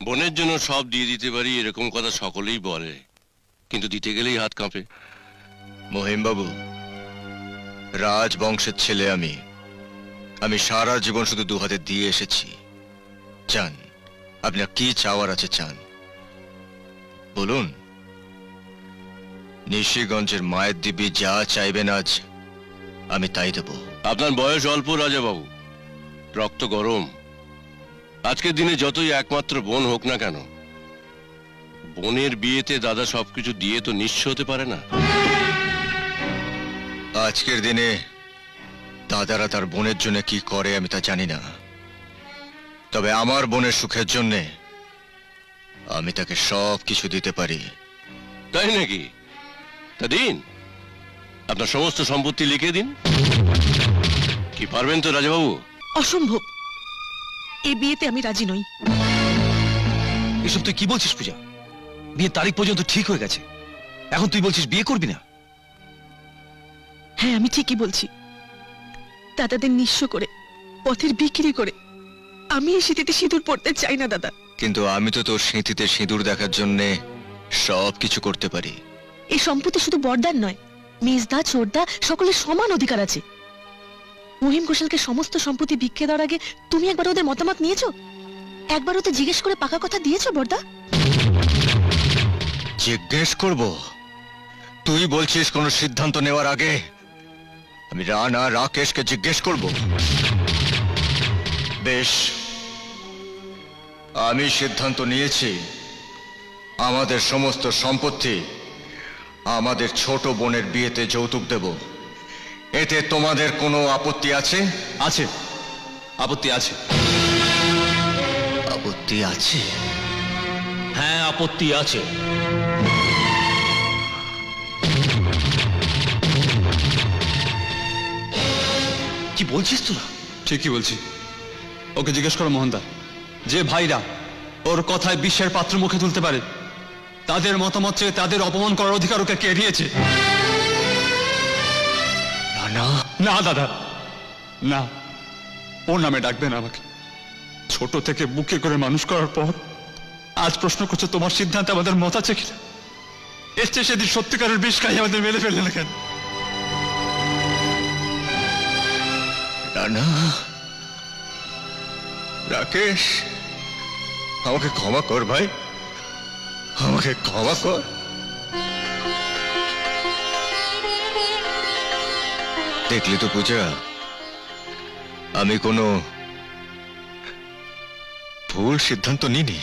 বোনের জন্য সব দিয়ে দিতে পারি এরকম কথা সকলেই বলে, কিন্তু দিতে গেলেই হাত কাঁপে। মহিম বাবু, রাজবংশের ছেলে আমি সারা জীবন শুধু দু হাতে দিয়ে এসেছি। চান, আপনার কি চাওয়ার আছে চান বলুন। নিশিগঞ্জের মায়ের দিব্যি যা চাইবেন আজ আমি তাই দেব। আপনার বয়স অল্প রাজা বাবু, রক্ত গরম। আজকের দিনে যতই একমাত্র বোন হোক না কেন, বোনের বিয়েতে দাদা সবকিছু দিয়ে তো নিঃস্ব হতে পারে না। আজকের দিনে দাদারা তার বোনের জন্য কি করে আমি তা জানি না, তবে আমার বোনের সুখের জন্যে আমি তাকে সব কিছু দিতে পারি। তাই নাকি? তা দিন, আপনার সমস্ত সম্পত্তি লিখে দিন। কি পারবেন তো রাজাবাবু? অসম্ভব, এই বিয়েতে আমি রাজি নই। এসব তুই কি বলছিস পূজা? বিয়ের তারিখ পর্যন্ত ঠিক হয়ে গেছে, এখন তুই বলছিস বিয়ে করবি না? হ্যাঁ, আমি ঠিকই বলছি। দাদাদের নিঃস্ব করে, পথের বিক্রি করে আমি এই শীতেতে সিঁদুর পড়তে চাই না দাদা। কিন্তু আমি তো তোর স্মৃতিতে সিঁদুর দেখার জন্যে সব কিছু করতে পারি। এই সম্পত্তি শুধু বড়দার নয়, মেজদা ছোটদা সকলের সমান অধিকার আছে। মহিম ঘোষালকে সমস্ত সম্পত্তি ভিক্ষে দেওয়ার আগে তুমি একবার ওদের মতামত নিয়েছো? একবার ওদের জিজ্ঞেস করে পাকা কথা দিয়েছো বড়দা? জিজ্ঞেস করব? তুই বলছিস কোন সিদ্ধান্ত নেওয়ার আগে আমি রানা রাকেশকে জিজ্ঞেস করব? বেশ, আমি সিদ্ধান্ত নিয়েছি আমাদের সমস্ত সম্পত্তি আমাদের ছোট বোনের বিয়েতে যৌতুক দেব। এতে তোমাদের কোনো আপত্তি আছে? আছে, আপত্তি আছে। আপত্তি আছে? হ্যাঁ, আপত্তি আছে। কি বলছিস তোরা? ঠিকই বলছি। ওকে জিজ্ঞেস করো মোহনদা, যে ভাইরা ওর কথায় বিশ্বের পাত্র মুখে তুলতে পারে, তাদের মতামত চেয়ে তাদের অপমান করার অধিকার ওকে কে দিয়েছে? রানা, না দাদা, না, ওর নামে ডাকবেন আমাকে। ছোট থেকে বুকে করে মানুষ করার পর আজ প্রশ্ন করছো তোমার সিদ্ধান্তে আমাদের মত আছে কিনা? এসছে সেদিন সত্যিকারের বিষ খাই আমাদের মেলে ফেললে না কেন? রানা, রাকেশ, আমাকে ক্ষমা কর ভাই, আমাকে ক্ষমা কর। দেখলি তো পূজা, আমি কোনো ভুল সিদ্ধান্ত নিইনি।